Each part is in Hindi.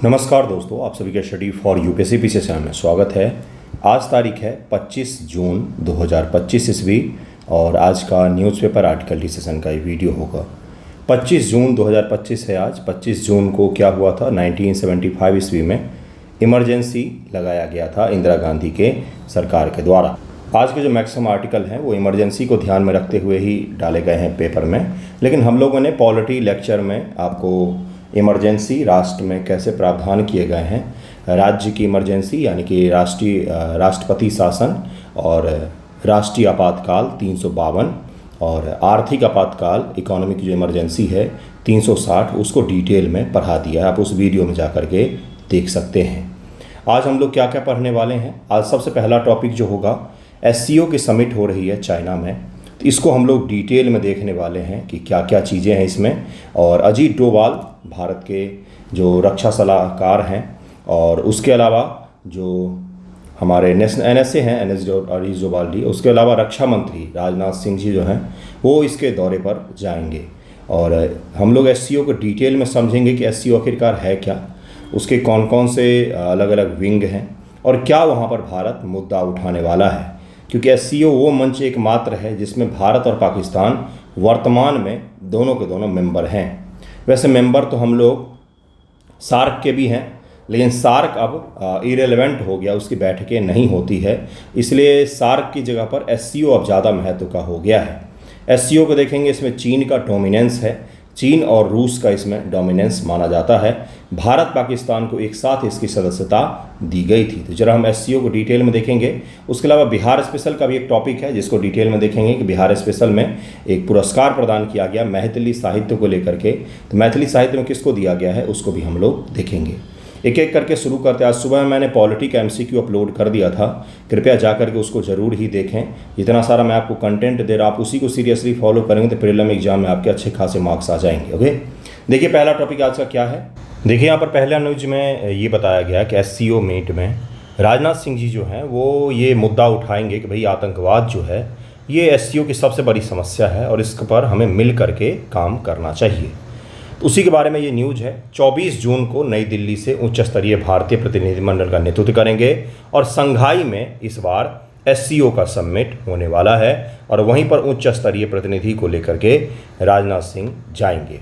नमस्कार दोस्तों, आप सभी का study for UPSC PC channel में स्वागत है। आज तारीख है 25 जून 2025 ईस्वी और आज का न्यूज़पेपर आर्टिकल डिस्कशन का ये वीडियो होगा। 25 जून 2025 है आज। 25 जून को क्या हुआ था? 1975 ईस्वी में इमरजेंसी लगाया गया था इंदिरा गांधी के सरकार के द्वारा। आज के जो मैक्सिमम आर्टिकल हैं वो इमरजेंसी को ध्यान में रखते हुए ही डाले गए हैं पेपर में, लेकिन हम लोगों ने पॉलिटी लेक्चर में आपको इमरजेंसी राष्ट्र में कैसे प्रावधान किए गए हैं, राज्य की इमरजेंसी यानी कि राष्ट्रपति शासन और राष्ट्रीय आपातकाल 352 और आर्थिक आपातकाल इकोनॉमिक जो इमरजेंसी है 360, उसको डिटेल में पढ़ा दिया है। आप उस वीडियो में जा कर के देख सकते हैं। आज हम लोग क्या क्या पढ़ने वाले हैं। आज सबसे पहला टॉपिक जो होगा, SCO की समिट हो रही है चाइना में, तो इसको हम लोग डिटेल में देखने वाले हैं कि क्या क्या चीज़ें हैं इसमें। और अजीत डोभाल भारत के जो रक्षा सलाहकार हैं और उसके अलावा जो हमारे NSA हैं अजीत डोभाल जी, उसके अलावा रक्षा मंत्री राजनाथ सिंह जी जो हैं वो इसके दौरे पर जाएंगे और हम लोग SCO को डिटेल में समझेंगे कि SCO आखिरकार है क्या, उसके कौन कौन से अलग अलग विंग हैं और क्या वहाँ पर भारत मुद्दा उठाने वाला है। क्योंकि SCO वो मंच एकमात्र है जिसमें भारत और पाकिस्तान वर्तमान में दोनों के दोनों मेंबर हैं। वैसे मेंबर तो हम लोग सार्क के भी हैं, लेकिन सार्क अब इरेलेवेंट हो गया, उसकी बैठकें नहीं होती है, इसलिए सार्क की जगह पर SCO अब ज़्यादा महत्व का हो गया है। SCO को देखेंगे, इसमें चीन का डोमिनेंस है, चीन और रूस का इसमें डोमिनेंस माना जाता है। भारत पाकिस्तान को एक साथ इसकी सदस्यता दी गई थी। तो जरा हम SCO को डिटेल में देखेंगे। उसके अलावा बिहार स्पेशल का भी एक टॉपिक है जिसको डिटेल में देखेंगे कि बिहार स्पेशल में एक पुरस्कार प्रदान किया गया मैथिली साहित्य को लेकर के। तो मैथिली साहित्य में किसको दिया गया है उसको भी हम लोग देखेंगे। एक एक करके शुरू करते हैं। आज सुबह मैंने पॉलिटी का MCQ अपलोड कर दिया था, कृपया जा करके उसको ज़रूर ही देखें। जितना सारा मैं आपको कंटेंट दे रहा, आप उसी को सीरियसली फॉलो करेंगे तो प्रीलिम एग्जाम में आपके अच्छे खासे मार्क्स आ जाएंगे। ओके, देखिए पहला टॉपिक आज का क्या है। देखिए यहाँ पर पहला न्यूज में ये बताया गया कि SCO मीट में राजनाथ सिंह जी जो हैं वो ये मुद्दा उठाएंगे कि भाई आतंकवाद जो है ये SCO की सबसे बड़ी समस्या है और इस पर हमें मिल करके काम करना चाहिए। उसी के बारे में ये न्यूज़ है। 24 जून को नई दिल्ली से उच्च स्तरीय भारतीय प्रतिनिधिमंडल का नेतृत्व करेंगे और संघाई में इस बार SCO का समिट होने वाला है और वहीं पर उच्च स्तरीय प्रतिनिधि को लेकर के राजनाथ सिंह जाएंगे।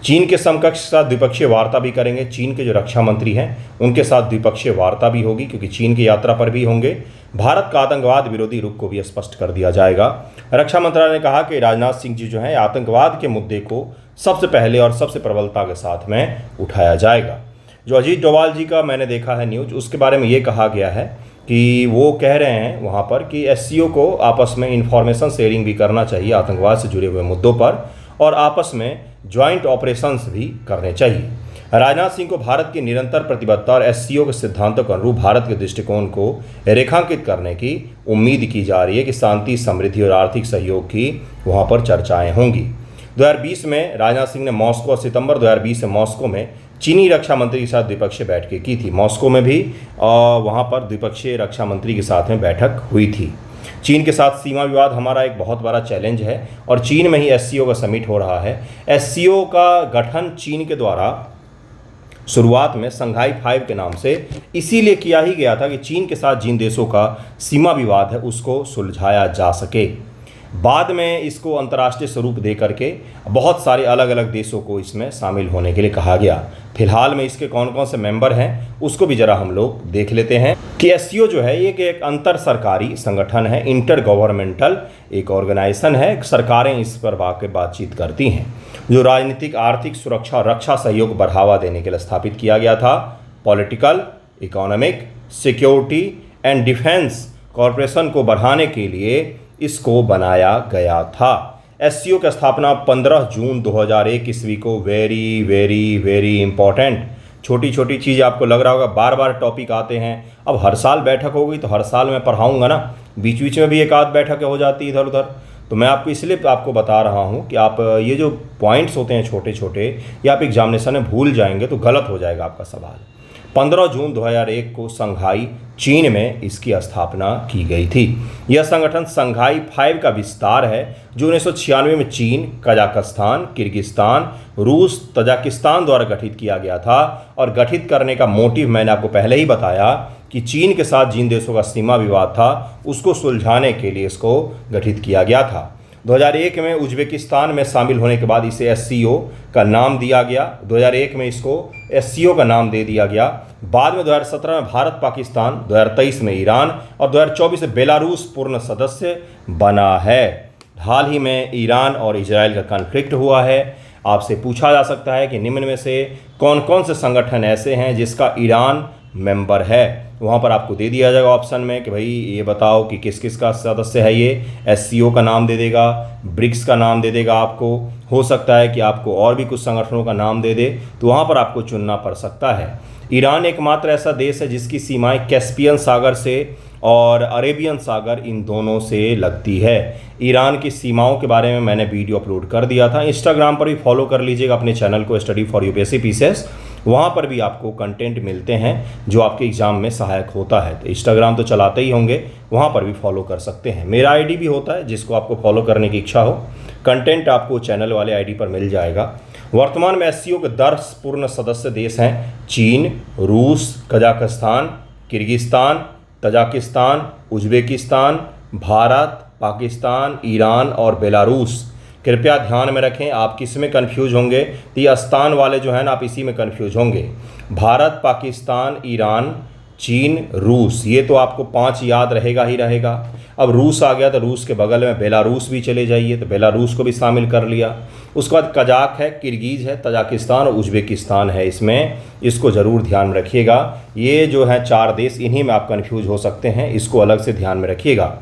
चीन के समकक्ष के साथ द्विपक्षीय वार्ता भी करेंगे। चीन के जो रक्षा मंत्री हैं उनके साथ द्विपक्षीय वार्ता भी होगी क्योंकि चीन की यात्रा पर भी होंगे। भारत का आतंकवाद विरोधी रुख को भी स्पष्ट कर दिया जाएगा। रक्षा मंत्रालय ने कहा कि राजनाथ सिंह जी जो हैं आतंकवाद के मुद्दे को सबसे पहले और सबसे प्रबलता के साथ में उठाया जाएगा। जो अजीत डोभाल जी का मैंने देखा है न्यूज़, उसके बारे में ये कहा गया है कि वो कह रहे हैं वहाँ पर कि SCO को आपस में इंफॉर्मेशन शेयरिंग भी करना चाहिए आतंकवाद से जुड़े हुए मुद्दों पर और आपस में ज्वाइंट ऑपरेशंस भी करने चाहिए। राजनाथ सिंह को भारत की निरंतर प्रतिबद्धता और SCO के सिद्धांतों के अनुरूप भारत के दृष्टिकोण को रेखांकित करने की उम्मीद की जा रही है कि शांति, समृद्धि और आर्थिक सहयोग की वहाँ पर चर्चाएं होंगी। 2020 में राजनाथ सिंह ने मॉस्को और सितंबर 2020 में मॉस्को में चीनी रक्षा मंत्री के साथ द्विपक्षीय बैठकें की थी। मॉस्को में भी वहाँ पर द्विपक्षीय रक्षा मंत्री के साथ में बैठक हुई थी। चीन के साथ सीमा विवाद हमारा एक बहुत बड़ा चैलेंज है और चीन में ही SCO का समिट हो रहा है। SCO का गठन चीन के द्वारा शुरुआत में संघाई 5 के नाम से इसीलिए किया ही गया था कि चीन के साथ जिन देशों का सीमा विवाद है उसको सुलझाया जा सके। बाद में इसको अंतर्राष्ट्रीय स्वरूप दे करके बहुत सारे अलग अलग देशों को इसमें शामिल होने के लिए कहा गया। फिलहाल में इसके कौन कौन से मेंबर हैं उसको भी ज़रा हम लोग देख लेते हैं कि SCO जो है ये एक अंतर सरकारी संगठन है, इंटर गवर्नमेंटल एक ऑर्गेनाइजेशन है। सरकारें इस पर बातचीत करती हैं। जो राजनीतिक, आर्थिक, सुरक्षा और रक्षा सहयोग बढ़ावा देने के लिए स्थापित किया गया था। Political, economic, security and defence corporation को बढ़ाने के लिए इसको बनाया गया था। SCO की स्थापना 15 जून 2001 ईस्वी को वेरी वेरी वेरी इंपॉर्टेंट। छोटी छोटी चीज़ आपको लग रहा होगा, बार बार टॉपिक आते हैं। अब हर साल बैठक हो गई तो हर साल मैं पढ़ाऊँगा ना, बीच बीच में भी एक आध बैठक हो जाती है इधर उधर। तो मैं आपको इसलिए आपको बता रहा हूँ कि आप ये जो पॉइंट्स होते हैं छोटे छोटे, ये आप एग्जामिनेशन में भूल जाएंगे तो गलत हो जाएगा आपका सवाल। 15 जून 2001 को संघाई चीन में इसकी स्थापना की गई थी। यह संगठन संघाई 5 का विस्तार है जो 1996 में चीन, कजाकिस्तान, किर्गिस्तान, रूस, तजाकिस्तान द्वारा गठित किया गया था। और गठित करने का मोटिव मैंने आपको पहले ही बताया कि चीन के साथ जिन देशों का सीमा विवाद था उसको सुलझाने के लिए इसको गठित किया गया था। 2001 में उज्बेकिस्तान में शामिल होने के बाद इसे SCO का नाम दिया गया। 2001 में इसको SCO का नाम दे दिया गया। बाद में 2017 में भारत, पाकिस्तान, 2023 में ईरान और 2024 में बेलारूस पूर्ण सदस्य बना है। हाल ही में ईरान और इजराइल का कॉन्फ्लिक्ट हुआ है। आपसे पूछा जा सकता है कि निम्न में से कौन कौन से संगठन ऐसे हैं जिसका ईरान मेंबर है। वहाँ पर आपको दे दिया जाएगा ऑप्शन में कि भाई ये बताओ कि किस किस का सदस्य है ये। SCO का नाम दे देगा, ब्रिक्स का नाम दे देगा, आपको हो सकता है कि आपको और भी कुछ संगठनों का नाम दे दे, तो वहाँ पर आपको चुनना पड़ सकता है। ईरान एकमात्र ऐसा देश है जिसकी सीमाएं कैस्पियन सागर से और अरेबियन सागर इन दोनों से लगती है। ईरान की सीमाओं के बारे में मैंने वीडियो अपलोड कर दिया था। इंस्टाग्राम पर भी फॉलो कर लीजिएगा अपने चैनल को, स्टडी फॉर यूपीएससी पीसीएस। वहाँ पर भी आपको कंटेंट मिलते हैं जो आपके एग्ज़ाम में सहायक होता है। तो इंस्टाग्राम तो चलाते ही होंगे, वहाँ पर भी फॉलो कर सकते हैं। मेरा आईडी भी होता है, जिसको आपको फॉलो करने की इच्छा हो, कंटेंट आपको चैनल वाले आईडी पर मिल जाएगा। वर्तमान में SCO के 10 पूर्ण सदस्य देश हैं: चीन, रूस, Kazakhstan, Kyrgyzstan, Tajikistan, Uzbekistan, Bharat, Pakistan, Iran और बेलारूस। कृपया ध्यान में रखें, आप किस में कन्फ्यूज होंगे तो ये स्थान वाले जो है ना, आप इसी में कन्फ्यूज होंगे। भारत, पाकिस्तान, ईरान, चीन, रूस, ये तो आपको 5 याद रहेगा ही रहेगा। अब रूस आ गया तो रूस के बगल में बेलारूस भी चले जाइए, तो बेलारूस को भी शामिल कर लिया। उसके बाद कजाक है, किर्गिज है, तजाकिस्तान और उज्बेकिस्तान है इसमें, इसको ज़रूर ध्यान रखिएगा। ये जो है 4 देश, इन्हीं में आप कन्फ्यूज हो सकते हैं, इसको अलग से ध्यान में रखिएगा।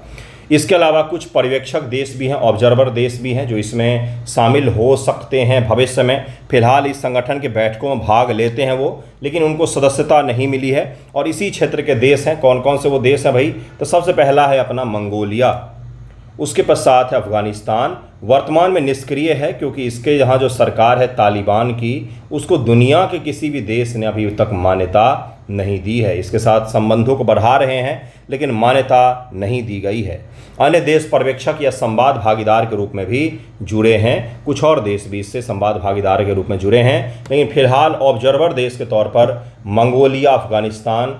इसके अलावा कुछ पर्यवेक्षक देश भी हैं, ऑब्जर्वर देश भी हैं जो इसमें शामिल हो सकते हैं भविष्य में। फिलहाल इस संगठन के बैठकों में भाग लेते हैं वो, लेकिन उनको सदस्यता नहीं मिली है। और इसी क्षेत्र के देश हैं। कौन कौन से वो देश हैं भाई? तो सबसे पहला है अपना मंगोलिया, उसके पश्चात है अफगानिस्तान। वर्तमान में निष्क्रिय है क्योंकि इसके यहाँ जो सरकार है तालिबान की, उसको दुनिया के किसी भी देश ने अभी तक मान्यता नहीं दी है। इसके साथ संबंधों को बढ़ा रहे हैं लेकिन मान्यता नहीं दी गई है। अन्य देश पर्यवेक्षक या संवाद भागीदार के रूप में भी जुड़े हैं। कुछ और देश भी इससे संवाद भागीदार के रूप में जुड़े हैं, लेकिन फिलहाल ऑब्जर्वर देश के तौर पर मंगोलिया, अफगानिस्तान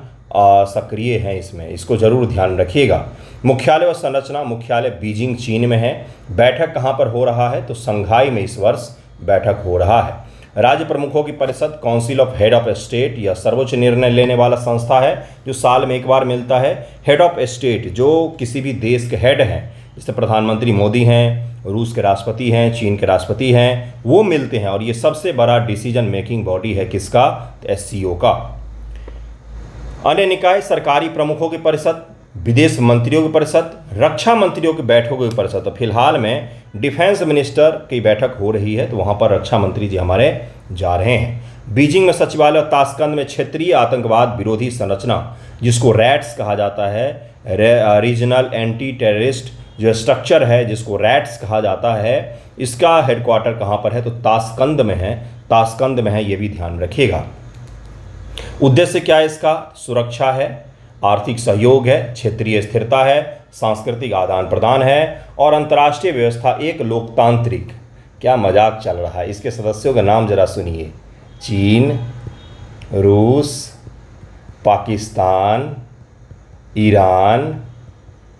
सक्रिय हैं इसमें, इसको ज़रूर ध्यान रखिएगा। मुख्यालय व संरचना, मुख्यालय बीजिंग चीन में है। बैठक कहाँ पर हो रहा है? तो संघाई में इस वर्ष बैठक हो रहा है। राज्य प्रमुखों की परिषद, council of head of state, यह सर्वोच्च निर्णय लेने वाला संस्था है जो साल में एक बार मिलता है। हेड ऑफ स्टेट जो किसी भी देश के हेड हैं, जैसे प्रधानमंत्री मोदी हैं, रूस के राष्ट्रपति हैं, चीन के राष्ट्रपति हैं, वो मिलते हैं। और ये सबसे बड़ा डिसीजन मेकिंग बॉडी है किसका? तो SCO का। अन्य निकाय, सरकारी प्रमुखों की परिषद, विदेश मंत्रियों की परिषद, रक्षा मंत्रियों की बैठकों की परिषद। तो फिलहाल में डिफेंस मिनिस्टर की बैठक हो रही है, तो वहाँ पर रक्षा मंत्री जी हमारे जा रहे हैं। बीजिंग में सचिवालय, ताशकंद में क्षेत्रीय आतंकवाद विरोधी संरचना, जिसको रैट्स कहा जाता है, रीजनल एंटी टेररिस्ट जो स्ट्रक्चर है जिसको रैट्स कहा जाता है, इसका हेडक्वार्टर कहाँ पर है? तो ताशकंद में है, ताशकंद में है, ये भी ध्यान रखिएगा। उद्देश्य क्या है इसका? सुरक्षा है, आर्थिक सहयोग है, क्षेत्रीय स्थिरता है, सांस्कृतिक आदान प्रदान है और अंतर्राष्ट्रीय व्यवस्था, एक लोकतांत्रिक। क्या मजाक चल रहा है? इसके सदस्यों का नाम जरा सुनिए: चीन, रूस, पाकिस्तान, ईरान,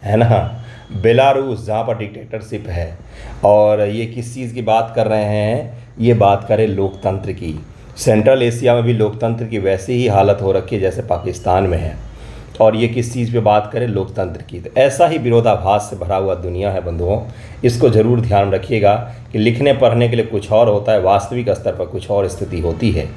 है ना, बेलारूस जहाँ पर डिक्टेटरशिप है। और ये किस चीज़ की बात कर रहे हैं? ये बात करें लोकतंत्र की। सेंट्रल एशिया में भी लोकतंत्र की वैसी ही हालत हो रखी है जैसे पाकिस्तान में है। और ये किस चीज़ पे बात करें? लोकतंत्र की। तो ऐसा ही विरोधाभास से भरा हुआ दुनिया है बंधुओं, इसको ज़रूर ध्यान रखिएगा कि लिखने पढ़ने के लिए कुछ और होता है, वास्तविक स्तर पर कुछ और स्थिति होती है।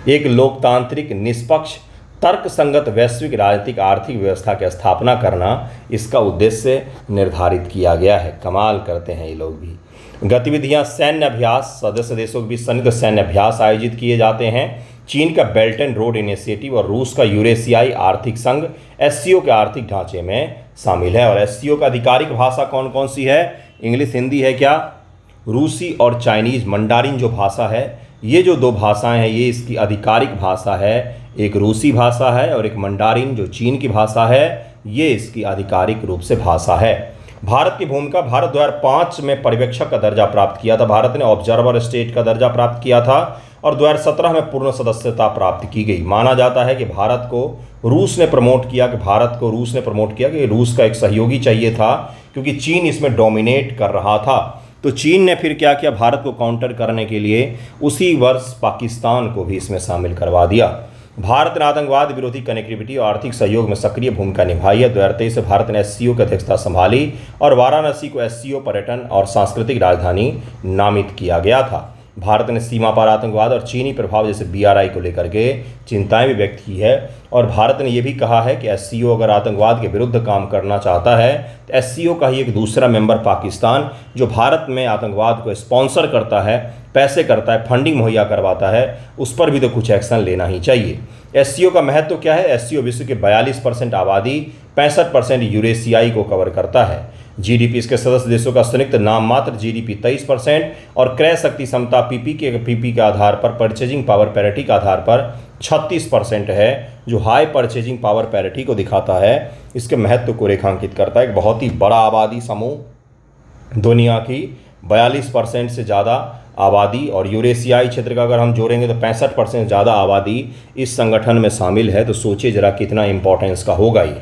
एक लोकतांत्रिक, निष्पक्ष, तर्कसंगत वैश्विक राजनीतिक आर्थिक व्यवस्था की स्थापना करना इसका उद्देश्य निर्धारित किया गया है। कमाल करते हैं ये लोग भी। गतिविधियां, सैन्य अभ्यास, सदस्य देशों के बीच संयुक्त सैन्य अभ्यास आयोजित किए जाते हैं। चीन का बेल्ट एंड रोड इनिशिएटिव और रूस का यूरेशियाई आर्थिक संघ SCO के आर्थिक ढांचे में शामिल है। और SCO का आधिकारिक भाषा कौन कौन सी है? इंग्लिश, हिंदी है क्या? रूसी और चाइनीज़, मंडारिन जो भाषा है ये जो दो भाषाएं हैं ये इसकी आधिकारिक भाषा है, एक रूसी भाषा है और एक मंडारिन जो चीन की भाषा है, ये इसकी आधिकारिक रूप से भाषा है। भारत की भूमिका, भारत 2005 में पर्यवेक्षक का दर्जा प्राप्त किया था, भारत ने ऑब्जर्वर स्टेट का दर्जा प्राप्त किया था और 2017 में पूर्ण सदस्यता प्राप्त की गई। माना जाता है कि भारत को रूस ने प्रमोट किया कि रूस का एक सहयोगी चाहिए था क्योंकि चीन इसमें डोमिनेट कर रहा था। तो चीन ने फिर क्या किया, भारत को काउंटर करने के लिए उसी वर्ष पाकिस्तान को भी इसमें शामिल करवा दिया। भारत ने आतंकवाद विरोधी कनेक्टिविटी और आर्थिक सहयोग में सक्रिय भूमिका निभाई है। 2023 से भारत ने एससीओ की अध्यक्षता संभाली और वाराणसी को एससीओ पर्यटन और सांस्कृतिक राजधानी नामित किया गया था। भारत ने सीमा पार आतंकवाद और चीनी प्रभाव जैसे बीआरआई को लेकर के चिंताएं भी व्यक्त की है और भारत ने यह भी कहा है कि एससीओ अगर आतंकवाद के विरुद्ध काम करना चाहता है तो एससीओ का ही एक दूसरा मेंबर पाकिस्तान, जो भारत में आतंकवाद को स्पॉन्सर करता है, पैसे करता है, फंडिंग मुहैया करवाता है, उस पर भी तो कुछ एक्शन लेना ही चाहिए। एससीओ का महत्व क्या है? एससीओ विश्व के 42% आबादी, 65% यूरेशियाई को कवर करता है। जीडीपी इसके सदस्य देशों का संयुक्त नाम मात्र जीडीपी 23% और क्रय शक्ति क्षमता पीपी के आधार पर, परचेजिंग पावर पैरिटी के आधार पर 36% है, जो हाई परचेजिंग पावर पैरिटी को दिखाता है, इसके महत्व को रेखांकित करता है। एक बहुत ही बड़ा आबादी समूह, दुनिया की 42% से ज़्यादा आबादी और यूरेशियाई क्षेत्र का अगर हम जोड़ेंगे तो 65% ज़्यादा आबादी इस संगठन में शामिल है। तो सोचिए जरा कितना इंपॉर्टेंस का होगा ये।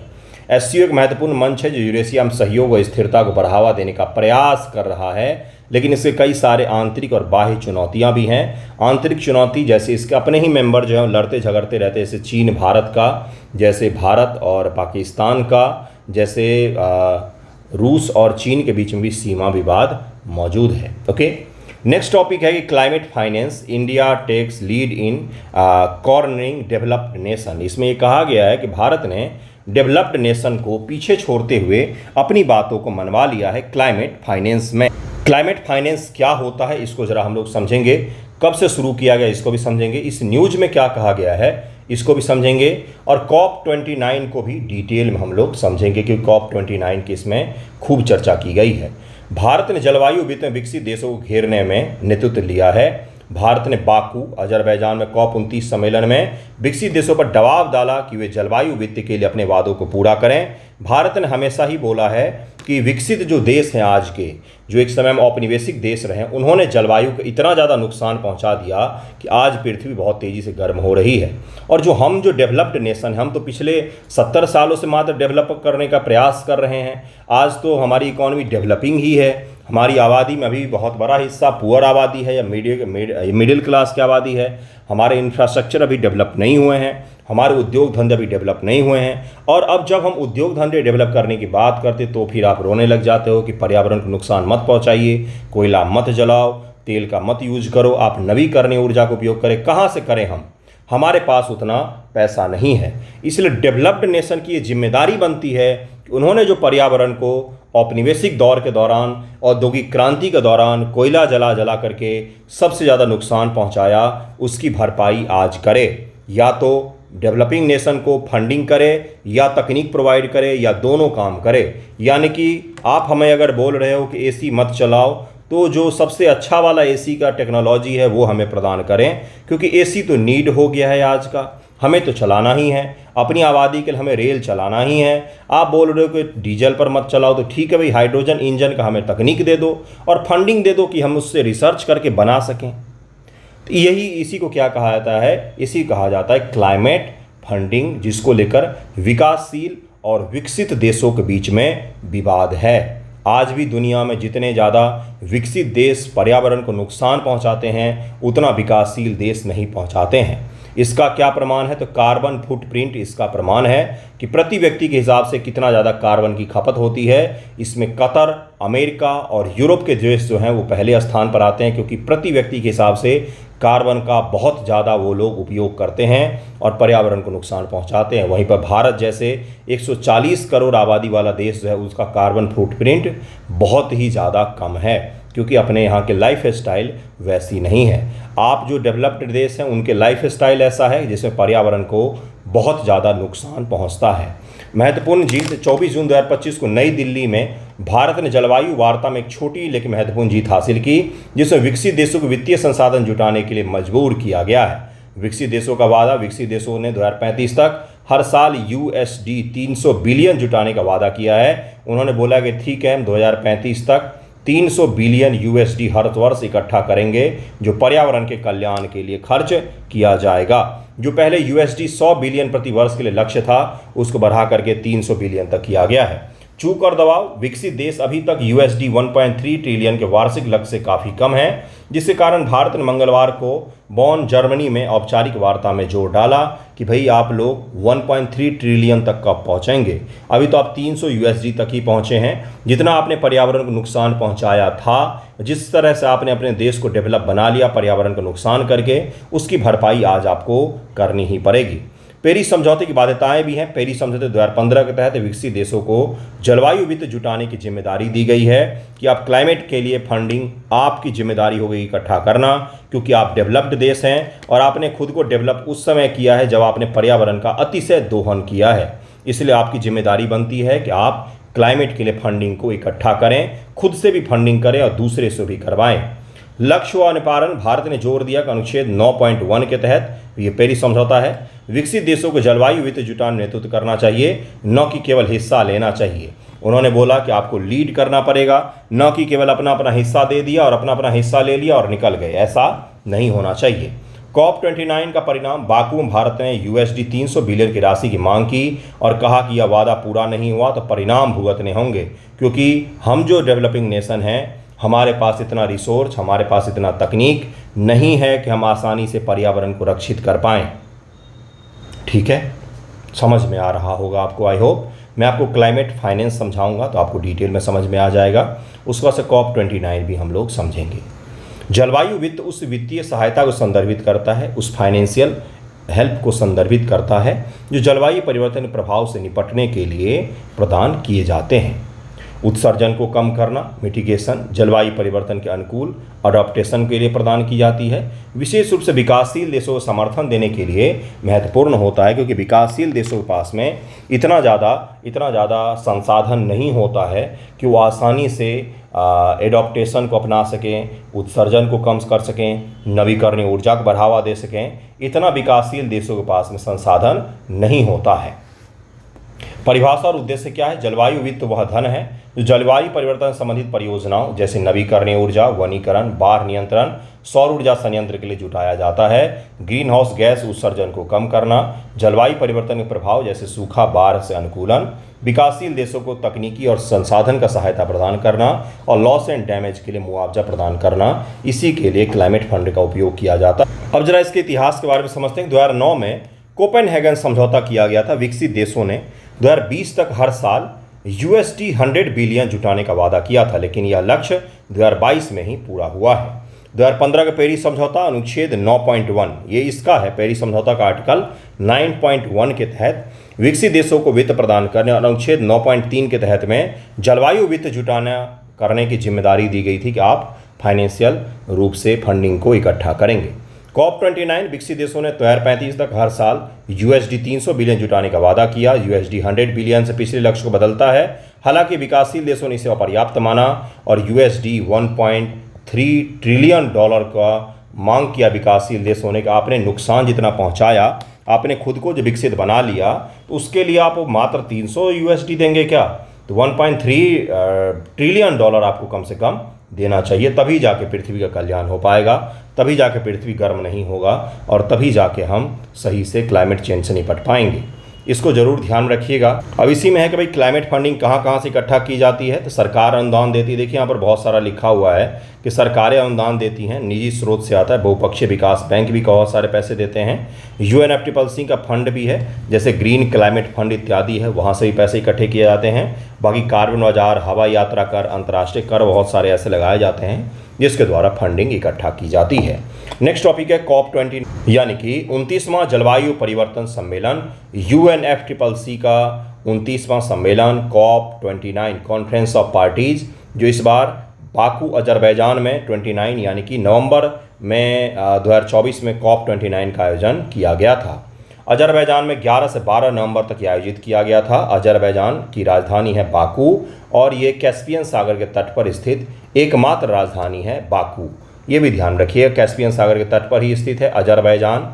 एससीओ एक महत्वपूर्ण मंच है जो यूरेशिया में सहयोग और स्थिरता को बढ़ावा देने का प्रयास कर रहा है, लेकिन इसके कई सारे आंतरिक और बाह्य चुनौतियां भी हैं। आंतरिक चुनौती जैसे इसके अपने ही मेंबर जो हैं लड़ते झगड़ते रहते हैं, जैसे चीन भारत का, जैसे भारत और पाकिस्तान का, जैसे रूस और चीन के बीच में भी सीमा विवाद मौजूद है। ओके, नेक्स्ट टॉपिक है कि climate finance, India takes lead in cornering developed nation. इसमें ये कहा गया है कि भारत ने डेवलप्ड नेशन को पीछे छोड़ते हुए अपनी बातों को मनवा लिया है क्लाइमेट फाइनेंस में। क्लाइमेट फाइनेंस क्या होता है इसको ज़रा हम लोग समझेंगे, कब से शुरू किया गया इसको भी समझेंगे, इस न्यूज़ में क्या कहा गया है इसको भी समझेंगे और COP29 को भी डिटेल में हम लोग समझेंगे क्योंकि COP29 की इसमें खूब चर्चा की गई है। भारत ने जलवायु वित्त में विकसित देशों को घेरने में नेतृत्व लिया है। भारत ने बाकू अजरबैजान में COP29 सम्मेलन में विकसित देशों पर दबाव डाला कि वे जलवायु वित्त के लिए अपने वादों को पूरा करें। भारत ने हमेशा ही बोला है कि विकसित जो देश हैं आज के, जो एक समय में औपनिवेशिक देश रहे, उन्होंने जलवायु को इतना ज़्यादा नुकसान पहुंचा दिया कि आज पृथ्वी बहुत तेज़ी से गर्म हो रही है। और जो डेवलप्ड नेशन हैं, हम तो पिछले 70 सालों से मात्र डेवलप करने का प्रयास कर रहे हैं। आज तो हमारी इकॉनमी डेवलपिंग ही है, हमारी आबादी में अभी बहुत बड़ा हिस्सा पुअर आबादी है या मिडिल क्लास की आबादी है। हमारे इंफ्रास्ट्रक्चर अभी डेवलप नहीं हुए हैं, हमारे उद्योग धंधे अभी डेवलप नहीं हुए हैं। और अब जब हम उद्योग धंधे डेवलप करने की बात करते तो फिर आप रोने लग जाते हो कि पर्यावरण को नुकसान मत पहुंचाइए, कोयला मत जलाओ, तेल का मत यूज करो, आप नवीकरणीय ऊर्जा का उपयोग करें। कहाँ से करें हम, हमारे पास उतना पैसा नहीं है। इसलिए डेवलप्ड नेशन की ये जिम्मेदारी बनती है कि उन्होंने जो पर्यावरण को औपनिवेशिक दौर के दौरान, औद्योगिक क्रांति के दौरान कोयला जला करके सबसे ज़्यादा नुकसान पहुंचाया, उसकी भरपाई आज करे। या तो डेवलपिंग नेशन को फंडिंग करे या तकनीक प्रोवाइड करे या दोनों काम करे। यानी कि आप हमें अगर बोल रहे हो कि एसी मत चलाओ, तो जो सबसे अच्छा वाला एसी का टेक्नोलॉजी है वो हमें प्रदान करें, क्योंकि एसी तो नीड हो गया है आज का, हमें तो चलाना ही है, अपनी आबादी के लिए हमें रेल चलाना ही है। आप बोल रहे हो कि डीजल पर मत चलाओ, तो ठीक है भाई, हाइड्रोजन इंजन का हमें तकनीक दे दो और फंडिंग दे दो कि हम उससे रिसर्च करके बना सकें। तो इसी को क्या कहा जाता है, इसी कहा जाता है क्लाइमेट फंडिंग, जिसको लेकर विकासशील और विकसित देशों के बीच में विवाद है। आज भी दुनिया में जितने ज़्यादा विकसित देश पर्यावरण को नुकसान पहुंचाते हैं, उतना विकासशील देश नहीं पहुंचाते हैं। इसका क्या प्रमाण है, तो कार्बन फुटप्रिंट इसका प्रमाण है कि प्रति व्यक्ति के हिसाब से कितना ज़्यादा कार्बन की खपत होती है। इसमें कतर, अमेरिका और यूरोप के देश जो हैं वो पहले स्थान पर आते हैं, क्योंकि प्रति व्यक्ति के हिसाब से कार्बन का बहुत ज़्यादा वो लोग उपयोग करते हैं और पर्यावरण को नुकसान पहुंचाते हैं। वहीं पर भारत जैसे 140 करोड़ आबादी वाला देश जो है, उसका कार्बन फुटप्रिंट बहुत ही ज़्यादा कम है, क्योंकि अपने यहाँ के लाइफ स्टाइल वैसी नहीं है। आप जो डेवलप्ड देश हैं उनके लाइफ स्टाइल ऐसा है जिसमें पर्यावरण को बहुत ज़्यादा नुकसान पहुँचता है। महत्वपूर्ण जीत 24 जून 2025 को नई दिल्ली में भारत ने जलवायु वार्ता में एक छोटी लेकिन महत्वपूर्ण जीत हासिल की, जिसमें विकसित देशों को वित्तीय संसाधन जुटाने के लिए मजबूर किया गया है। विकसित देशों का वादा, विकसित देशों ने 2035 तक हर साल USD 300 बिलियन जुटाने का वादा किया है। उन्होंने बोला कि ठीक है, हम 2035 तक 300 बिलियन USD हर वर्ष इकट्ठा करेंगे, जो पर्यावरण के कल्याण के लिए खर्च किया जाएगा। जो पहले USD 100 बिलियन प्रति वर्ष के लिए लक्ष्य था, उसको बढ़ा करके 300 बिलियन तक किया गया है। चूक और दबाव, विकसित देश अभी तक USD 1.3 ट्रिलियन के वार्षिक लक्ष्य से काफ़ी कम है, जिसके कारण भारत ने मंगलवार को बॉन, जर्मनी में औपचारिक वार्ता में जोर डाला कि भाई आप लोग 1.3 ट्रिलियन तक कब पहुंचेंगे। अभी तो आप 300 USD तक ही पहुंचे हैं। जितना आपने पर्यावरण को नुकसान पहुंचाया था, जिस तरह से आपने अपने देश को डेवलप बना लिया पर्यावरण को नुकसान करके, उसकी भरपाई आज आपको करनी ही पड़ेगी। पेरिस समझौते की बाध्यताएं भी हैं। पेरिस समझौते 2015 के तहत विकसित देशों को जलवायु वित्त जुटाने की जिम्मेदारी दी गई है कि आप क्लाइमेट के लिए फंडिंग, आपकी जिम्मेदारी हो गई इकट्ठा करना, क्योंकि आप डेवलप्ड देश हैं और आपने खुद को डेवलप उस समय किया है जब आपने पर्यावरण का अतिशय दोहन किया है। इसलिए आपकी जिम्मेदारी बनती है कि आप क्लाइमेट के लिए फंडिंग को इकट्ठा करें, खुद से भी फंडिंग करें और दूसरे से भी करवाएं। लक्ष्य व निपारण, भारत ने जोर दिया कि अनुच्छेद 9.1 के तहत, ये पेरिस समझौता है, विकसित देशों को जलवायु वित्त जुटान नेतृत्व करना चाहिए, न कि केवल हिस्सा लेना चाहिए। उन्होंने बोला कि आपको लीड करना पड़ेगा, न कि केवल अपना अपना हिस्सा दे दिया और अपना अपना हिस्सा ले लिया और निकल गए। ऐसा नहीं होना चाहिए। COP29 का परिणाम, बाकू में भारत ने USD 300 बिलियन की राशि की मांग की और कहा कि यह वादा पूरा नहीं हुआ तो परिणाम भुगतने होंगे, क्योंकि हम जो डेवलपिंग नेशन हैं, हमारे पास इतना रिसोर्स, हमारे पास इतना तकनीक नहीं है कि हम आसानी से पर्यावरण को रक्षित कर पाएँ। ठीक है, समझ में आ रहा होगा आपको, आई होप। मैं आपको क्लाइमेट फाइनेंस समझाऊंगा तो आपको डिटेल में समझ में आ जाएगा। उसके बाद से COP29 भी हम लोग समझेंगे। जलवायु वित्त उस वित्तीय सहायता को संदर्भित करता है, उस फाइनेंशियल हेल्प को संदर्भित करता है जो जलवायु परिवर्तन के प्रभाव से निपटने के लिए प्रदान किए जाते हैं। उत्सर्जन को कम करना, मिटिगेशन, जलवायु परिवर्तन के अनुकूल अडॉप्टेशन के लिए प्रदान की जाती है। विशेष रूप से विकासशील देशों को समर्थन देने के लिए महत्वपूर्ण होता है, क्योंकि विकासशील देशों के पास में इतना ज़्यादा संसाधन नहीं होता है कि वो आसानी से एडॉप्टेशन को अपना सकें, उत्सर्जन को कम कर सकें, नवीकरणीय ऊर्जा को बढ़ावा दे सकें। इतना विकासशील देशों के पास में संसाधन नहीं होता है। परिभाषा और उद्देश्य क्या है? जलवायु वित्त वह धन है जो जलवायु परिवर्तन संबंधित परियोजनाओं जैसे नवीकरणीय ऊर्जा, वनीकरण, बाढ़ नियंत्रण, सौर ऊर्जा संयंत्र के लिए जुटाया जाता है। ग्रीन हाउस गैस उत्सर्जन को कम करना, जलवायु परिवर्तन के प्रभाव जैसे सूखा, बाढ़ से अनुकूलन, विकासशील देशों को तकनीकी और संसाधन का सहायता प्रदान करना और लॉस एंड डैमेज के लिए मुआवजा प्रदान करना। इसी के लिए क्लाइमेट फंड का उपयोग किया जाता है। अब जरा इसके इतिहास के बारे में समझते हैं। 2009 में कोपेनहेगन समझौता किया गया था। विकसित देशों ने 2020 तक हर साल USD 100 बिलियन जुटाने का वादा किया था, लेकिन यह लक्ष्य 2022 में ही पूरा हुआ है। 2015 का पेरिस समझौता अनुच्छेद 9.1, ये इसका है, पेरिस समझौता का आर्टिकल 9.1 के तहत विकसित देशों को वित्त प्रदान करने और अनुच्छेद 9.3 के तहत में जलवायु वित्त जुटाना करने की जिम्मेदारी दी गई थी कि आप फाइनेंशियल रूप से फंडिंग को इकट्ठा करेंगे। COP29, विकसित देशों ने 2035 तक हर साल USD 300 बिलियन जुटाने का वादा किया। USD 100 बिलियन से पिछले लक्ष्य को बदलता है। हालांकि विकासशील देशों ने इसे अपर्याप्त माना और USD 1.3 ट्रिलियन डॉलर का मांग किया विकासशील देशों ने कि आपने नुकसान जितना पहुंचाया, आपने खुद को जो विकसित बना लिया, तो उसके लिए आप मात्र 300 USD देंगे क्या? तो 1.3 ट्रिलियन डॉलर आपको कम से कम देना चाहिए, तभी जाके पृथ्वी का कल्याण हो पाएगा, तभी जाके पृथ्वी गर्म नहीं होगा और तभी जाके हम सही से क्लाइमेट चेंज से निपट पाएंगे। इसको जरूर ध्यान रखिएगा। अब इसी में है कि भाई क्लाइमेट फंडिंग कहाँ कहाँ से इकट्ठा की जाती है। तो सरकार अनुदान देती है, देखिए यहाँ पर बहुत सारा लिखा हुआ है कि सरकारें अनुदान देती हैं, निजी स्रोत से आता है, बहुपक्षीय विकास बैंक भी बहुत सारे पैसे देते हैं, UNFCCC का फंड भी है, जैसे ग्रीन क्लाइमेट फंड इत्यादि है, वहाँ से भी पैसे इकट्ठे किए जाते हैं। बाकी कार्बन बाजार, हवाई यात्रा कर, अंतर्राष्ट्रीय कर, बहुत सारे ऐसे लगाए जाते हैं जिसके द्वारा फंडिंग इकट्ठा की जाती है। नेक्स्ट टॉपिक है COP20 यानी कि 29वां जलवायु परिवर्तन सम्मेलन, UNFCCC का 29वां सम्मेलन COP29 कॉन्फ्रेंस ऑफ पार्टीज, जो इस बार बाकू अजरबैजान में 29 यानी कि नवंबर में 2024 में COP29 का आयोजन किया गया था। अजरबैजान में 11 से 12 नवंबर तक ये आयोजित किया गया था। अजरबैजान की राजधानी है बाकू और ये कैस्पियन सागर के तट पर स्थित एकमात्र राजधानी है बाकू। ये भी ध्यान रखिए, कैस्पियन सागर के तट पर ही स्थित है अजरबैजान।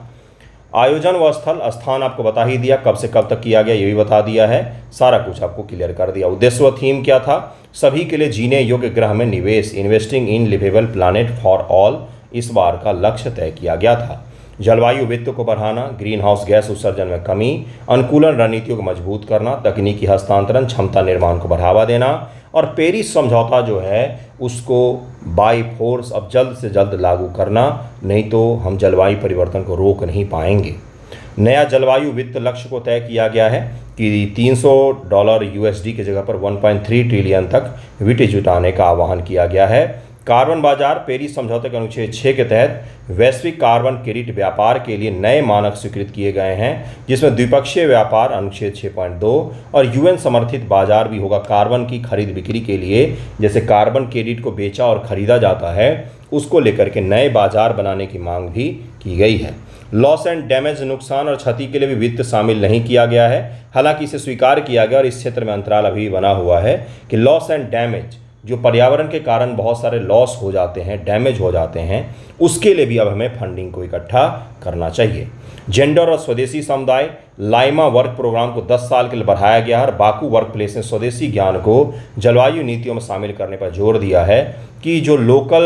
आयोजन व स्थान आपको बता ही दिया, कब से कब तक किया गया ये भी बता दिया है, सारा कुछ आपको क्लियर कर दिया। उद्देश्य व थीम क्या था? सभी के लिए जीने योग्य ग्रह में निवेश, investing in liveable planet for all, इस बार का लक्ष्य तय किया गया था। जलवायु वित्त को बढ़ाना, ग्रीन हाउस गैस उत्सर्जन में कमी, अनुकूलन रणनीतियों को मजबूत करना, तकनीकी हस्तांतरण, क्षमता निर्माण को बढ़ावा देना और पेरिस समझौता जो है उसको बाई फोर्स अब जल्द से जल्द लागू करना, नहीं तो हम जलवायु परिवर्तन को रोक नहीं पाएंगे। नया जलवायु वित्त लक्ष्य को तय किया गया है कि $300 USD की जगह पर 1.3 ट्रिलियन तक वित्त जुटाने का आह्वान किया गया है। कार्बन बाजार, पेरिस समझौते के अनुच्छेद 6 के तहत वैश्विक कार्बन क्रेडिट व्यापार के लिए नए मानक स्वीकृत किए गए हैं, जिसमें द्विपक्षीय व्यापार अनुच्छेद 6.2 और UN समर्थित बाजार भी होगा कार्बन की खरीद बिक्री के लिए। जैसे कार्बन क्रेडिट को बेचा और खरीदा जाता है, उसको लेकर के नए बाजार बनाने की मांग भी की गई है। लॉस एंड डैमेज, नुकसान और क्षति के लिए भी वित्त शामिल नहीं किया गया है, हालांकि इसे स्वीकार किया गया और इस क्षेत्र में अंतराल अभी बना हुआ है कि लॉस एंड डैमेज, जो पर्यावरण के कारण बहुत सारे लॉस हो जाते हैं, डैमेज हो जाते हैं, उसके लिए भी अब हमें फंडिंग को इकट्ठा करना चाहिए। जेंडर और स्वदेशी समुदाय, लाइमा वर्क प्रोग्राम को 10 साल के लिए बढ़ाया गया है और बाकू वर्क प्लेस ने स्वदेशी ज्ञान को जलवायु नीतियों में शामिल करने पर जोर दिया है कि जो लोकल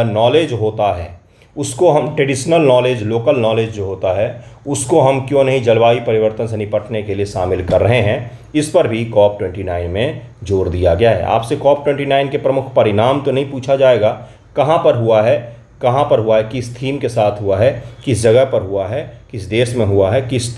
नॉलेज होता है उसको हम, ट्रेडिशनल नॉलेज, लोकल नॉलेज जो होता है उसको हम क्यों नहीं जलवायु परिवर्तन से निपटने के लिए शामिल कर रहे हैं, इस पर भी COP29 में जोर दिया गया है। आपसे COP29 के प्रमुख परिणाम तो नहीं पूछा जाएगा, कहाँ पर हुआ है, किस थीम के साथ हुआ है, किस जगह पर हुआ है, किस देश में हुआ है, किस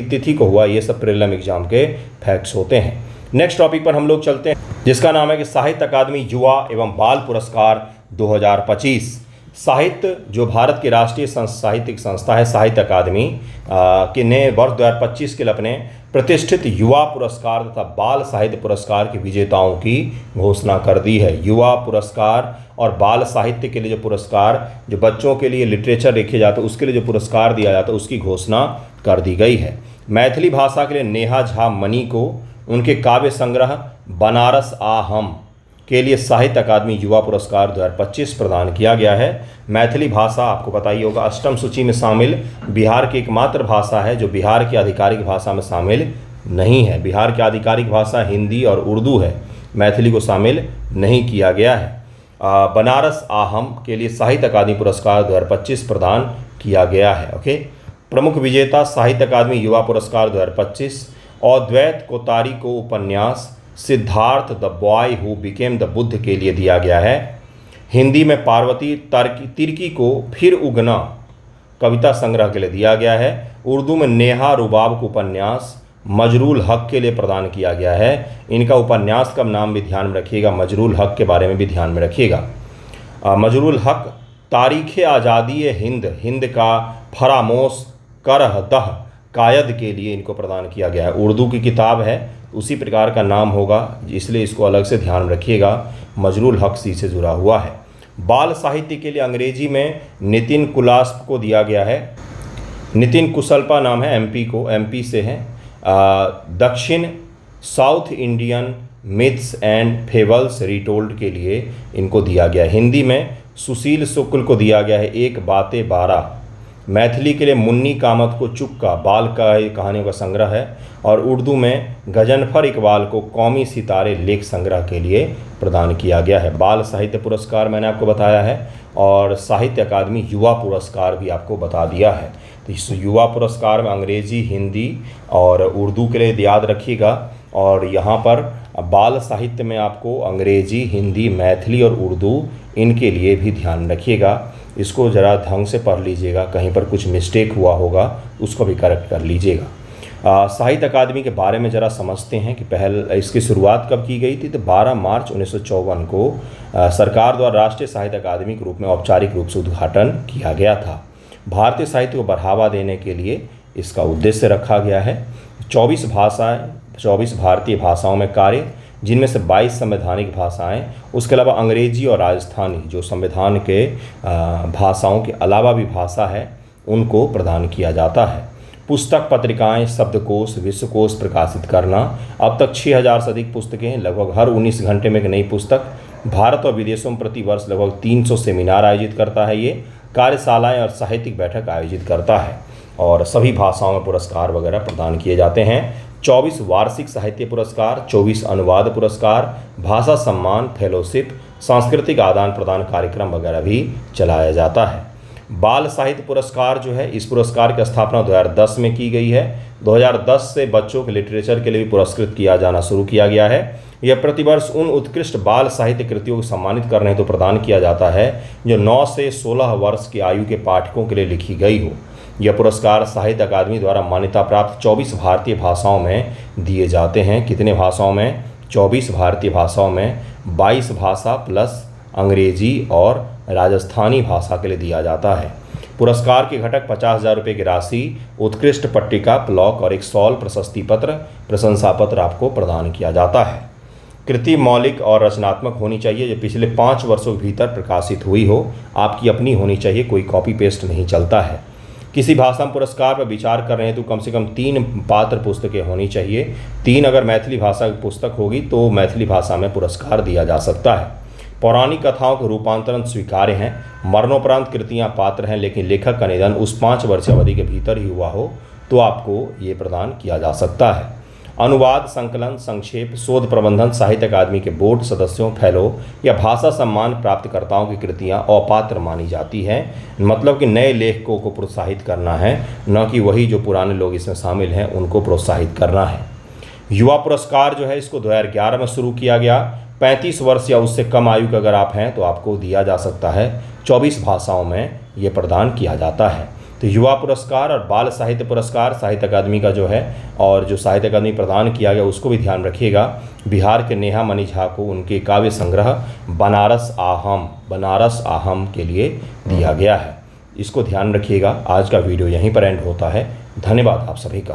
तिथि को हुआ, ये सब प्रीलिम एग्जाम के फैक्ट्स होते हैं। नेक्स्ट टॉपिक पर हम लोग चलते हैं, जिसका नाम है कि साहित्य अकादमी युवा एवं बाल पुरस्कार 2025। साहित्य, जो भारत की राष्ट्रीय साहित्यिक संस्था है साहित्य अकादमी के ने वर्ष 2025 के लिए अपने प्रतिष्ठित युवा पुरस्कार तथा बाल साहित्य पुरस्कार के विजेताओं की घोषणा कर दी है। युवा पुरस्कार और बाल साहित्य के लिए जो पुरस्कार, जो बच्चों के लिए लिटरेचर लिखे जाते हैं उसके लिए जो पुरस्कार दिया जाता है, उसकी घोषणा कर दी गई है। मैथिली भाषा के लिए नेहा झा मनी को उनके काव्य संग्रह बनारस आ हम के लिए साहित्य अकादमी युवा पुरस्कार 2025 प्रदान किया गया है। मैथिली भाषा आपको पता ही होगा अष्टम सूची में शामिल बिहार की एकमात्र भाषा है जो बिहार की आधिकारिक भाषा में शामिल नहीं है। बिहार की आधिकारिक भाषा हिंदी और उर्दू है, मैथिली को शामिल नहीं किया गया है। बनारस आहम के लिए साहित्य अकादमी पुरस्कार 2025 प्रदान किया गया है। ओके, प्रमुख विजेता साहित्य अकादमी युवा पुरस्कार 2025 अद्वैत कोतारी को उपन्यास Siddharth the boy who became the Buddha के लिए दिया गया है। हिंदी में पार्वती तिर्की को फिर उगना कविता संग्रह के लिए दिया गया है। उर्दू में नेहा रुबाब को उपन्यास मजरूल हक के लिए प्रदान किया गया है। इनका उपन्यास का नाम भी ध्यान में रखिएगा, मजरूल हक के बारे में भी ध्यान में रखिएगा। मजरूल हक तारीख़ आज़ादी हिंद, हिंद का फरामोश करह दह कायद के लिए इनको प्रदान किया गया है। उर्दू की किताब है, उसी प्रकार का नाम होगा, इसलिए इसको अलग से ध्यान में रखिएगा। मजरूल हक से जुड़ा हुआ है। बाल साहित्य के लिए अंग्रेजी में नितिन कुलास्प को दिया गया है। नितिन कुशलपा नाम है, MP से हैं। दक्षिण south Indian myths and fables retold के लिए इनको दिया गया है। हिंदी में सुशील शुक्ल को दिया गया है एक बातें 12। मैथिली के लिए मुन्नी कामत को चुक्का बाल का कहानियों का संग्रह है। और उर्दू में गजनफर इकबाल को कौमी सितारे लेख संग्रह के लिए प्रदान किया गया है। बाल साहित्य पुरस्कार मैंने आपको बताया है और साहित्य अकादमी युवा पुरस्कार भी आपको बता दिया है। तो इस युवा पुरस्कार में अंग्रेजी, हिंदी और उर्दू के लिए याद रखिएगा। और यहाँ पर बाल साहित्य में आपको अंग्रेजी, हिंदी, मैथिली और उर्दू इनके लिए भी ध्यान रखिएगा। इसको ज़रा ढंग से पढ़ लीजिएगा, कहीं पर कुछ मिस्टेक हुआ होगा उसको भी करेक्ट कर लीजिएगा। साहित्य अकादमी के बारे में ज़रा समझते हैं कि इसकी शुरुआत कब की गई थी। तो 12 मार्च 1954 को सरकार द्वारा राष्ट्रीय साहित्य अकादमी के रूप में औपचारिक रूप से उद्घाटन किया गया था। भारतीय साहित्य को बढ़ावा देने के लिए इसका उद्देश्य रखा गया है। 24 भारतीय भाषाओं में कार्य, जिनमें से 22 संवैधानिक भाषाएं, उसके अलावा अंग्रेजी और राजस्थानी जो संविधान के भाषाओं के अलावा भी भाषा है, उनको प्रदान किया जाता है। पुस्तक, पत्रिकाएं, शब्दकोश, विश्वकोश प्रकाशित करना। अब तक 6000 से अधिक पुस्तकें, लगभग हर 19 घंटे में एक नई पुस्तक। भारत और विदेशों में प्रति वर्ष लगभग 300 सेमिनार आयोजित करता है। ये कार्यशालाएं और साहित्यिक बैठक आयोजित करता है और सभी भाषाओं में पुरस्कार वगैरह प्रदान किए जाते हैं। 24 वार्षिक साहित्य पुरस्कार, 24 अनुवाद पुरस्कार, भाषा सम्मान, फेलोशिप, सांस्कृतिक आदान प्रदान कार्यक्रम वगैरह भी चलाया जाता है। बाल साहित्य पुरस्कार जो है, इस पुरस्कार की स्थापना 2010 में की गई है। 2010 से बच्चों के लिटरेचर के लिए भी पुरस्कृत किया जाना शुरू किया गया है। यह प्रतिवर्ष उन उत्कृष्ट बाल साहित्य कृतियों को सम्मानित करने हेतु प्रदान किया जाता है जो 9 से 16 वर्ष की आयु के पाठकों के लिए लिखी गई हो। यह पुरस्कार साहित्य अकादमी द्वारा मान्यता प्राप्त 24 भारतीय भाषाओं में दिए जाते हैं। कितने भाषाओं में? 24 भारतीय भाषाओं में, 22 भाषा प्लस अंग्रेजी और राजस्थानी भाषा के लिए दिया जाता है। पुरस्कार के घटक 50,000 रुपये की राशि, उत्कृष्ट पट्टिका, प्लॉक और एक शॉल, प्रशस्ति पत्र, प्रशंसा पत्र आपको प्रदान किया जाता है। कृति मौलिक और रचनात्मक होनी चाहिए, जो पिछले 5 वर्षों के भीतर प्रकाशित हुई हो। आपकी अपनी होनी चाहिए, कोई कॉपी पेस्ट नहीं चलता है। किसी भाषा में पुरस्कार पर विचार कर रहे हैं तो कम से कम 3 पात्र पुस्तकें होनी चाहिए। 3 अगर मैथिली भाषा की पुस्तक होगी तो मैथिली भाषा में पुरस्कार दिया जा सकता है। पौराणिक कथाओं के रूपांतरण स्वीकार्य हैं। मरणोपरांत कृतियाँ पात्र हैं, लेकिन लेखक का निधन उस 5 वर्ष अवधि के भीतर ही हुआ हो तो आपको ये प्रदान किया जा सकता है। अनुवाद, संकलन, संक्षेप, शोध प्रबंधन, साहित्य अकादमी के बोर्ड सदस्यों, फेलो या भाषा सम्मान प्राप्तकर्ताओं की कृतियाँ अपात्र मानी जाती हैं। मतलब कि नए लेखकों को प्रोत्साहित करना है, न कि वही जो पुराने लोग इसमें शामिल हैं उनको प्रोत्साहित करना है। युवा पुरस्कार जो है, इसको 2011 में शुरू किया गया। 35 वर्ष या उससे कम आयु के अगर आप हैं तो आपको दिया जा सकता है। 24 भाषाओं में ये प्रदान किया जाता है। तो युवा पुरस्कार और बाल साहित्य पुरस्कार साहित्य अकादमी का जो है, और जो साहित्य अकादमी प्रदान किया गया उसको भी ध्यान रखिएगा। बिहार के नेहा मणि झा को उनके काव्य संग्रह बनारस आहम के लिए दिया गया है। इसको ध्यान रखिएगा। आज का वीडियो यहीं पर एंड होता है। धन्यवाद आप सभी का।